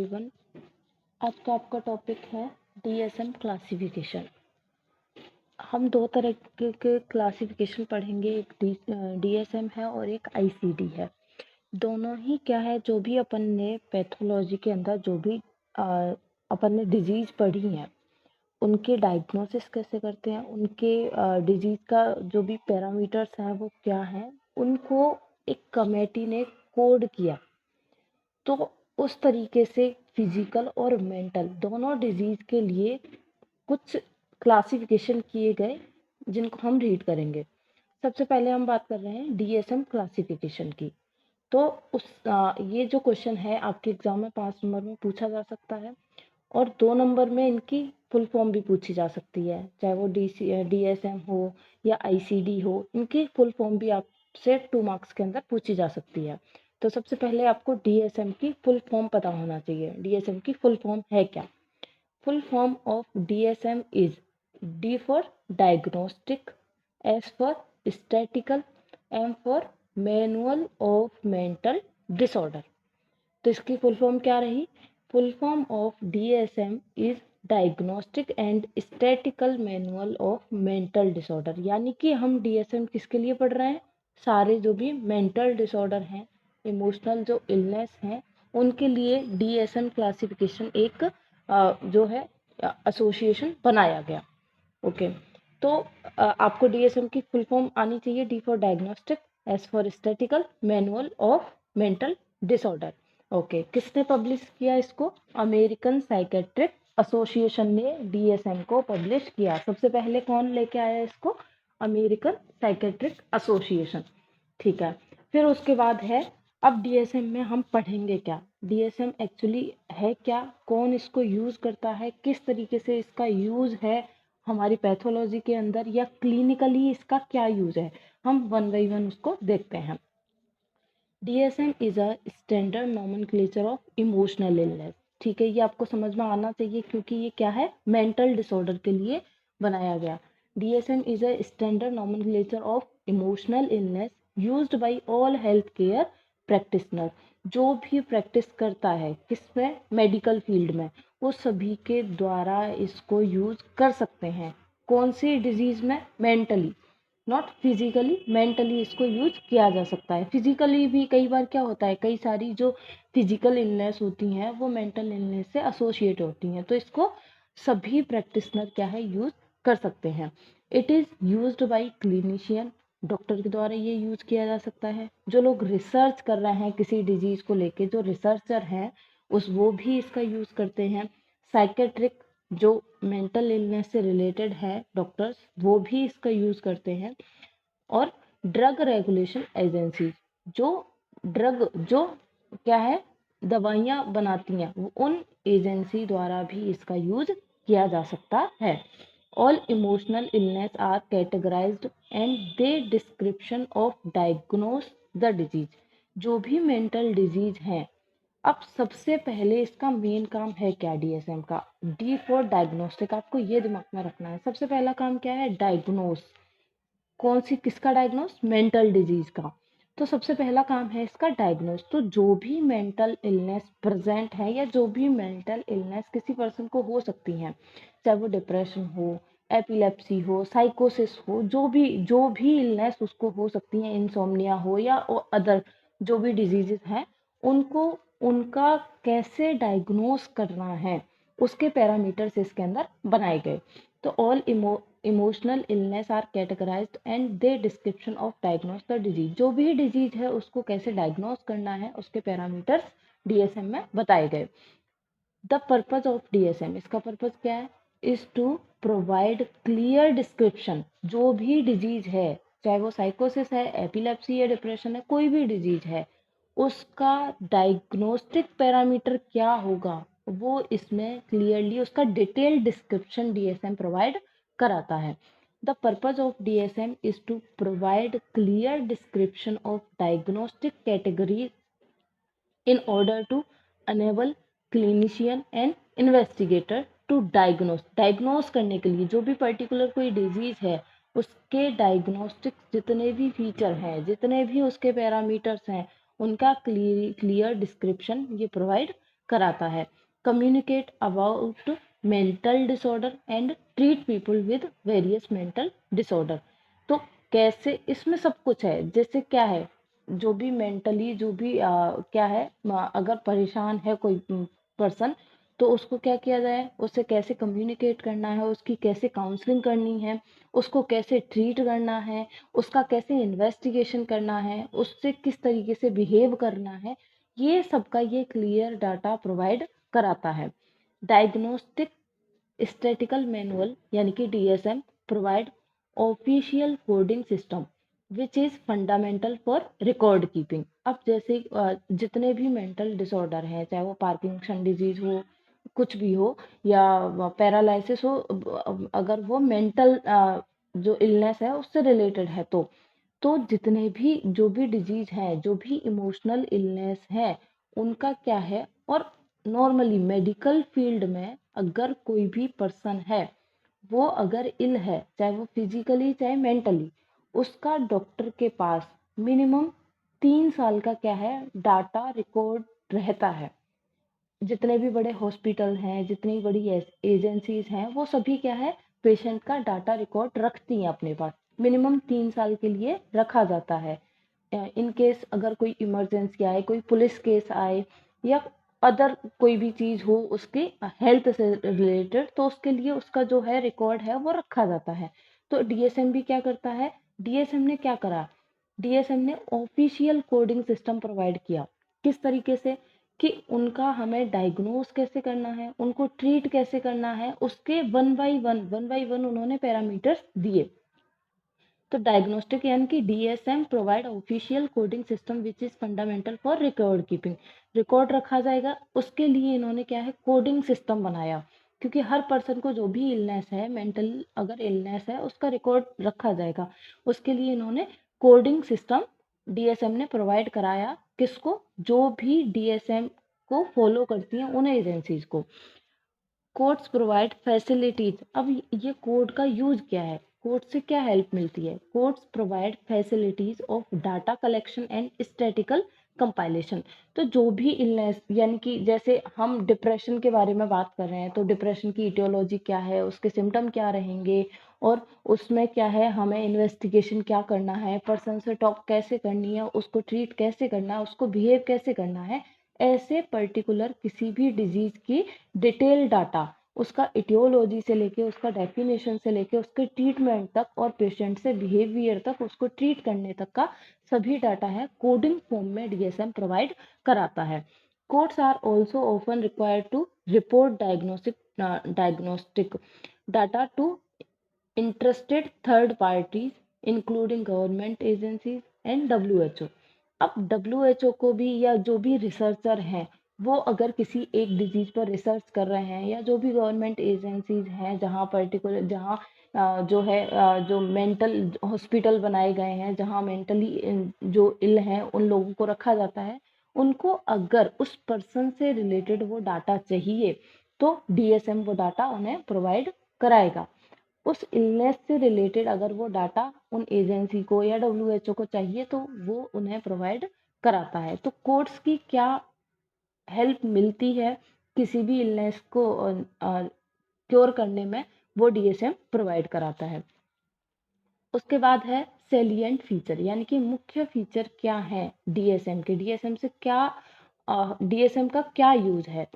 Everyone. आज का आपका टॉपिक है डीएसएम क्लासिफिकेशन। हम दो तरह के क्लासिफिकेशन पढ़ेंगे, एक डीएसएम है और एक आईसीडी है। दोनों ही क्या है, जो भी अपन ने पैथोलॉजी के अंदर जो भी अपन ने डिजीज पढ़ी है उनके डायग्नोसिस कैसे करते हैं, उनके डिजीज का जो भी पैरामीटर्स हैं वो क्या हैं, उनको एक कमेटी ने कोड किया। तो उस तरीके से फिजिकल और मेंटल दोनों डिजीज के लिए कुछ क्लासिफिकेशन किए गए जिनको हम रीड करेंगे। सबसे पहले हम बात कर रहे हैं डीएसएम क्लासिफिकेशन की। तो ये जो क्वेश्चन है आपके एग्जाम में 5 नंबर में पूछा जा सकता है और 2 नंबर में इनकी फुल फॉर्म भी पूछी जा सकती है, चाहे वो डीएसएम हो या आईसीडी हो। इनकी फुल फॉर्म भी आपसे 2 मार्क्स के अंदर पूछी जा सकती है। तो सबसे पहले आपको डीएसएम की फुल फॉर्म पता होना चाहिए। डीएसएम की फुल फॉर्म है क्या? Full form of DSM is D for diagnostic, S for statical, M for manual of mental disorder. तो इसकी फुल फॉर्म क्या रही? Full form of DSM is diagnostic and statical manual of mental disorder. यानी कि हम DSM किसके लिए पढ़ रहे हैं? सारे जो भी मेंटल डिसऑर्डर हैं, इमोशनल जो इलनेस हैं, उनके लिए डीएसएम क्लासिफिकेशन एक जो है एसोसिएशन बनाया गया। ओके, तो आपको डीएसएम की फुल फॉर्म आनी चाहिए। D for diagnostic, S for statistical, manual of mental disorder. Okay, किसने पब्लिश किया इसको? अमेरिकन साइकेट्रिक एसोसिएशन ने डीएसएम को पब्लिश किया। सबसे पहले कौन लेके आया इसको? American psychiatric association. ठीक है, फिर उसके बाद है, अब डीएसएम में हम पढ़ेंगे क्या? डीएसएम एक्चुअली है क्या, कौन इसको यूज करता है, किस तरीके से इसका यूज है हमारी पैथोलॉजी के अंदर, या क्लिनिकली इसका क्या यूज है। हम वन बाई वन उसको देखते हैं। DSM is a standard nomenclature of emotional illness. ठीक है, ये आपको समझ में आना चाहिए क्योंकि ये क्या है, मेंटल डिसऑर्डर के लिए बनाया गया। DSM is a standard nomenclature of emotional illness used by all health care practitioner. जो भी प्रैक्टिस करता है किसमें? मेडिकल फील्ड में, वो सभी के द्वारा इसको यूज कर सकते हैं। कौन सी डिजीज में? मेंटली, नॉट फिजिकली, मेंटली इसको यूज किया जा सकता है। फिजिकली भी कई बार क्या होता है, कई सारी जो फिजिकल इलनेस होती हैं वो मेंटल इलनेस से एसोसिएट होती हैं, तो इसको सभी प्रैक्टिशनर क्या है, यूज कर सकते हैं। It is used by clinician, doctor के द्वारा ये यूज किया जा सकता है। जो लोग रिसर्च कर रहे हैं किसी डिजीज को लेके, जो रिसर्चर हैं वो भी इसका यूज करते हैं। साइकेट्रिक, जो मेंटल इलनेस से रिलेटेड है डॉक्टर्स, वो भी इसका यूज करते हैं। और ड्रग रेगुलेशन एजेंसी, जो ड्रग जो क्या है, दवाइयाँ बनाती हैं, वो उन एजेंसी द्वारा भी इसका यूज किया जा सकता है। All emotional illness are categorized and they description of diagnose the disease. जो भी मेंटल डिजीज हैं, अब सबसे पहले इसका मेन काम है क्या डीएसएम का? D for diagnostic. आपको ये दिमाग में रखना है, सबसे पहला काम क्या है? डायग्नोस। कौन सी, किसका डायग्नोस? मेंटल डिजीज का। तो सबसे पहला काम है इसका डायग्नोस। तो जो भी मेंटल इलनेस प्रेजेंट है या जो भी मेंटल इलनेस किसी पर्सन को हो सकती है, चाहे वो डिप्रेशन हो, एपिलेप्सी हो, साइकोसिस हो, जो भी इलनेस उसको हो सकती है, इंसोम्निया हो या अदर जो भी डिजीजेस हैं, उनको उनका कैसे डायग्नोस करना है उसके पैरामीटर्स इसके अंदर बनाए गए। तो all emotional illness are categorized and they description of diagnose the disease. जो भी डिजीज है उसको कैसे डायग्नोस करना है उसके पैरामीटर्स डीएसएम में बताए गए। द पर्पज ऑफ डीएसएम, इसका पर्पज क्या है? Is to provide clear description. जो भी डिजीज है, चाहे वो साइकोसिस है, एपिलेप्सी है, डिप्रेशन है, कोई भी डिजीज है, उसका डायग्नोस्टिक पैरामीटर क्या होगा वो इसमें क्लियरली उसका डिटेल डिस्क्रिप्शन डीएसएम प्रोवाइड कराता है। The purpose of DSM is to provide clear description of diagnostic category in order to enable clinician and investigator to diagnose करने के लिए जो भी पर्टिकुलर कोई डिजीज है उसके डायग्नोस्टिक जितने भी फीचर हैं, जितने भी उसके पैरामीटर्स हैं, उनका क्लियर डिस्क्रिप्शन ये प्रोवाइड कराता है, communicate about mental disorder and treat people with various mental disorder. तो कैसे इसमें सब कुछ है, जैसे क्या है, जो भी मेंटली जो भी क्या है, अगर परेशान है कोई पर्सन, तो उसको क्या किया जाए, उससे कैसे कम्युनिकेट करना है, उसकी कैसे काउंसलिंग करनी है, उसको कैसे ट्रीट करना है, उसका कैसे इन्वेस्टिगेशन करना है, उससे किस तरीके से बिहेव करना है, ये सबका ये क्लियर डाटा प्रोवाइड कराता है। डायग्नोस्टिक स्टैटिकल मैनुअल यानी कि DSM provide official coding system which is fundamental for record keeping. अब जैसे जितने भी मेंटल डिसऑर्डर हैं, चाहे वो पार्किंसन डिजीज हो, कुछ भी हो, या पैरालिसिस हो, अगर वो मेंटल जो इलनेस है उससे रिलेटेड है, तो जितने भी जो भी डिजीज है, जो भी इमोशनल इलनेस है, उनका क्या है, और नॉर्मली मेडिकल फील्ड में अगर कोई भी पर्सन है, वो अगर इल है, चाहे वो फिजिकली चाहे मेंटली, उसका डॉक्टर के पास मिनिमम 3 साल का क्या है, डाटा रिकॉर्ड रहता है। जितने भी बड़े हॉस्पिटल हैं, जितनी बड़ी एजेंसीज हैं, वो सभी क्या है, पेशेंट का डाटा रिकॉर्ड रखती हैं अपने पास, मिनिमम 3 साल के लिए रखा जाता है। इन केस अगर कोई इमरजेंसी आए, कोई पुलिस केस आए, या अदर कोई भी चीज हो उसके हेल्थ से रिलेटेड, तो उसके लिए उसका जो है रिकॉर्ड है वो रखा जाता है। तो डीएसएम भी क्या करता है, डीएसएम ने क्या करा, डीएसएम ने ऑफिशियल कोडिंग सिस्टम प्रोवाइड किया। किस तरीके से, कि उनका हमें डायग्नोस कैसे करना है, उनको ट्रीट कैसे करना है, उसके वन बाई वन उन्होंने पैरामीटर्स दिए। तो डायग्नोस्टिक यानी कि DSM provide official coding system which is fundamental for record keeping. Record रखा जाएगा, उसके लिए इन्होंने क्या है, कोडिंग सिस्टम बनाया, क्योंकि हर पर्सन को जो भी इलनेस है, मेंटल अगर इलनेस है, उसका रिकॉर्ड रखा जाएगा। उसके लिए इन्होंने कोडिंग सिस्टम डीएसएम ने प्रोवाइड कराया, किसको, जो भी डीएसएम को फॉलो करती हैं उन एजेंसीज को। Codes provide facilities. अब ये कोड का यूज क्या है, कोड से क्या हेल्प मिलती है, codes provide facilities of data collection and statistical compilation. तो जो भी इलनेस, यानी कि जैसे हम डिप्रेशन के बारे में बात कर रहे हैं, तो डिप्रेशन की इटियोलॉजी क्या है, उसके सिम्टम क्या रहेंगे, और उसमें क्या है, हमें इन्वेस्टिगेशन क्या करना है, पर्सन से टॉक कैसे करनी है, उसको ट्रीट कैसे करना है, उसको बिहेव कैसे करना है, ऐसे पर्टिकुलर किसी भी डिजीज की डिटेल डाटा, उसका इटियोलॉजी से लेके, उसका डेफिनेशन से लेके, उसके ट्रीटमेंट तक, और पेशेंट से बिहेवियर तक, उसको ट्रीट करने तक का सभी डाटा है, कोडिंग फॉर्म में डीएसएम प्रोवाइड कराता है। Codes are also often required to report diagnostic data to interested third parties including government agencies and WHO. अब डब्ल्यूएचओ को भी, या जो भी रिसर्चर हैं, वो अगर किसी एक डिजीज पर रिसर्च कर रहे हैं, या जो भी गवर्नमेंट एजेंसीज हैं, जहाँ पर्टिकुलर, जहाँ जो है जो मेंटल हॉस्पिटल बनाए गए हैं, जहाँ मेंटली जो इल हैं उन लोगों को रखा जाता है, उनको अगर उस पर्सन से रिलेटेड वो डाटा चाहिए, तो डीएसएम वो डाटा उन्हें प्रोवाइड कराएगा। उस इलनेस से रिलेटेड अगर वो डाटा उन एजेंसी को या डब्ल्यूएचओ को चाहिए, तो वो उन्हें प्रोवाइड कराता है। तो कोड्स की क्या हेल्प मिलती है किसी भी इलनेस को क्योर करने में, वो डीएसएम प्रोवाइड कराता है। उसके बाद है सेलिएंट फीचर, यानी कि मुख्य फीचर क्या है डीएसएम के, डीएसएम से क्या, डीएसएम का क्या यूज है।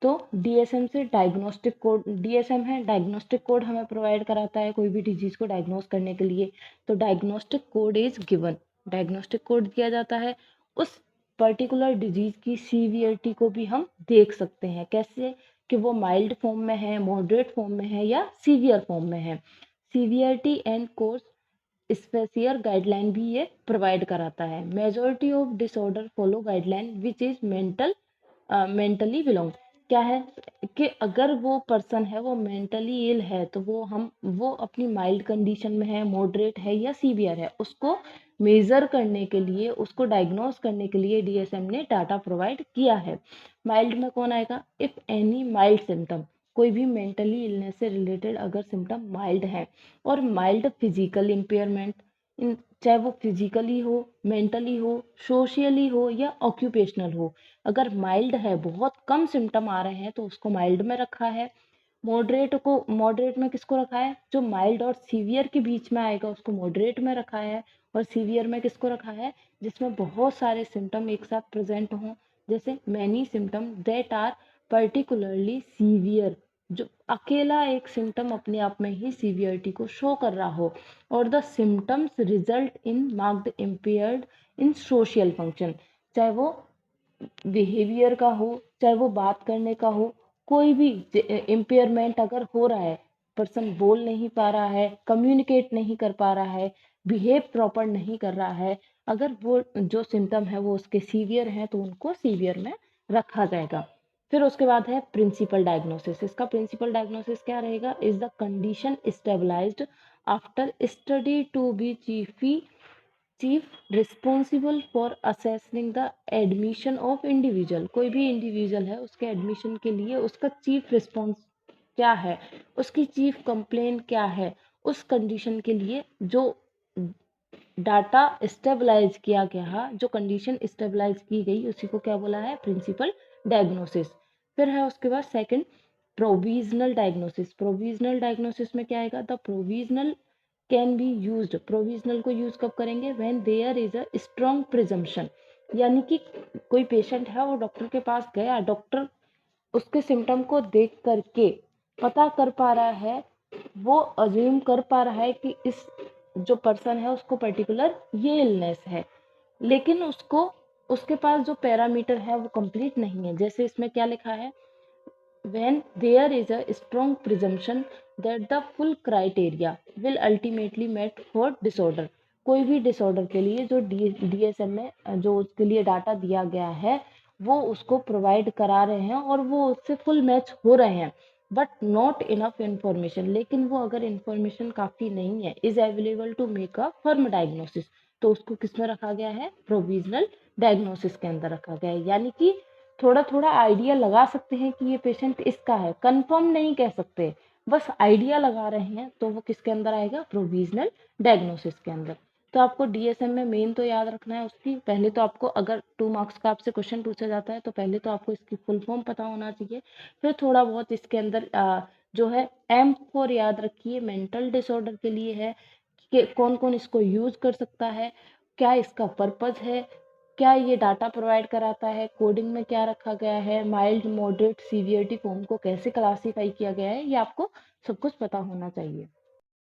तो डीएसएम से डायग्नोस्टिक कोड, डीएसएम है डायग्नोस्टिक कोड हमें प्रोवाइड कराता है कोई भी डिजीज को डायग्नोस करने के लिए। तो diagnostic code is given, diagnostic code दिया जाता है, उस पर्टिकुलर डिजीज की सीवियरिटी को भी हम देख सकते हैं, कैसे, कि वो माइल्ड फॉर्म में है, मॉडरेट फॉर्म में है, या सीवियर फॉर्म में है। सीवियरिटी एंड कोर्स स्पेसियर गाइडलाइन भी ये प्रोवाइड कराता है। Majority of disorder follow guideline which is mentally belong. क्या है, कि अगर वो पर्सन है वो मेंटली इल है, तो वो अपनी माइल्ड कंडीशन में है, मॉडरेट है, या सीवियर है, उसको मेजर करने के लिए, उसको डायग्नोस करने के लिए डीएसएम ने डाटा प्रोवाइड किया है। माइल्ड में कौन आएगा, इफ एनी माइल्ड सिम्टम, कोई भी मेंटली इलनेस से रिलेटेड अगर सिम्टम माइल्ड है, और माइल्ड फिजिकल इम्पेयरमेंट, इन चाहे वो फिजिकली हो, मेंटली हो, सोशियली हो या ऑक्यूपेशनल हो। अगर माइल्ड है, बहुत कम सिम्टम आ रहे हैं तो उसको माइल्ड में रखा है। मॉडरेट में किसको रखा है, जो माइल्ड और सीवियर के बीच में आएगा उसको मॉडरेट में रखा है। और सीवियर में किसको रखा है, जिसमें बहुत सारे सिम्टम एक साथ प्रेजेंट हों, जैसे many symptom that are particularly severe, जो अकेला एक सिम्टम अपने आप में ही सीवियरिटी को शो कर रहा हो। और the symptoms result in marked impaired in social function, चाहे वो बिहेवियर का हो, चाहे वो बात करने का हो, कोई भी इम्पेयरमेंट अगर हो रहा है, पर्सन बोल नहीं पा रहा है, कम्युनिकेट नहीं कर पा रहा है, बिहेव प्रॉपर नहीं कर रहा है, अगर वो जो सिम्टम है वो उसके सीवियर हैं तो उनको सीवियर में रखा जाएगा। फिर उसके बाद है प्रिंसिपल डायग्नोसिस। इसका प्रिंसिपल डायग्नोसिस क्या रहेगा, is the condition stabilized after study to be chief responsible for assessing the admission of individual. कोई भी इंडिविजुअल है उसके एडमिशन के लिए उसका चीफ रिस्पॉन्स क्या है, उसकी चीफ कंप्लेन क्या है, उस कंडीशन के लिए जो डाटा स्टेबलाइज किया गया, जो कंडीशन स्टेबलाइज की गई, उसी को क्या बोला है, प्रिंसिपल डायग्नोसिस। फिर है उसके बाद second provisional diagnosis. Provisional diagnosis में क्या आएगा, the provisional can be used. Provisional को यूज कब करेंगे, when there is a strong presumption, यानी कि कोई पेशेंट है वो डॉक्टर के पास गया, डॉक्टर उसके सिम्टम को देख करके पता कर पा रहा है, वो अज्यूम कर पा रहा है कि इस जो पर्सन है उसको पर्टिकुलर ये इलनेस है, लेकिन उसको उसके पास जो पैरामीटर है वो कंप्लीट नहीं है। जैसे इसमें क्या लिखा है, when there is a strong presumption that the full criteria will ultimately met for disorder। कोई भी डिसऑर्डर के लिए जो डीएसएम में जो उसके लिए डाटा दिया गया है वो उसको प्रोवाइड करा रहे हैं और वो उससे फुल मैच हो रहे हैं, बट नॉट इनफ इंफॉर्मेशन, लेकिन वो अगर इंफॉर्मेशन काफ़ी नहीं है, is available to make a firm diagnosis, तो उसको किस में रखा गया है, प्रोविजनल डायग्नोसिस के अंदर रखा गया है। यानी कि थोड़ा थोड़ा आइडिया लगा सकते हैं कि ये पेशेंट इसका है, कंफर्म नहीं कह सकते, बस आइडिया लगा रहे हैं, तो वो किसके अंदर आएगा, प्रोविजनल डायग्नोसिस के अंदर। तो आपको डीएसएम में मेन तो याद रखना है उसकी, पहले तो आपको अगर 2 मार्क्स का आपसे क्वेश्चन पूछा जाता है तो पहले तो आपको इसकी फुल फॉर्म पता होना चाहिए। फिर थोड़ा बहुत इसके अंदर जो है एम फॉर याद रखिए, मेंटल डिसऑर्डर के लिए है कि कौन कौन इसको यूज कर सकता है, क्या इसका पर्पज है, क्या ये डाटा प्रोवाइड कराता है, कोडिंग में क्या रखा गया है, माइल्ड मॉडरेट सीवियरिटी फॉर्म को कैसे क्लासीफाई किया गया है, ये आपको सब कुछ पता होना चाहिए।